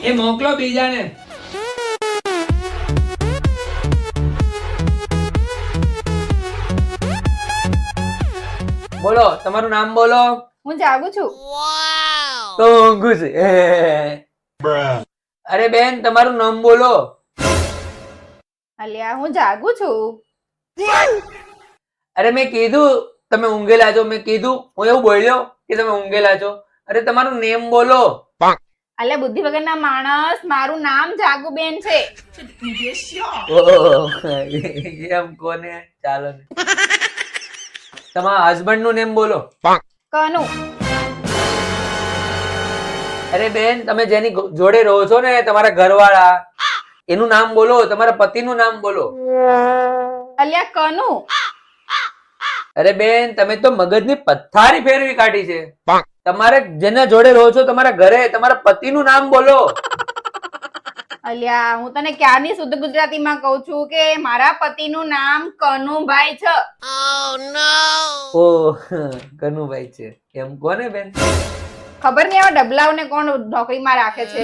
એ મોકલો બીજાને. બોલો, તમારું નામ બોલો. હું જાગું છું. તો ઊંઘું છે. અરે બેન, તમારું નામ બોલો. અલ્યા હું જાગું છું. અરે મેં કીધું તમે ઊંઘેલા છો. મેં કીધું, હું એવું બોલ્યો કે તમે ઊંઘેલા છો? અરે તમારું નેમ બોલો. અલ્યા બુદ્ધિ વગરના માણસ, મારું નામ જાગુબેન છે. ઓહ, એમ કોને? ચાલો ને. તમારા હસબન્ડ નું નેમ બોલો. કનુ. અરે બેન, તમે જેની જોડે રહો છો ને, તમારા ઘરવાળા, એનું નામ બોલો. તમારા પતિનું નામ બોલો. અલ્યા કનુ. અરે બેન, તમે તો મગજની પથારી ફેરવી કાઢી છે. તમારે જેના જોડે રહો છો, તમારા ઘરે, તમારા પતિનું નામ બોલો. અલ્યા હું તને ક્યારની શુદ્ધ ગુજરાતીમાં કહું છું કે મારા પતિનું નામ કનુભાઈ છે. ઓહ, કનુભાઈ છે એમ કોને બેન? ખબર નહીં આવા ડબલાઓને કોણ નોકરીમાં રાખે છે.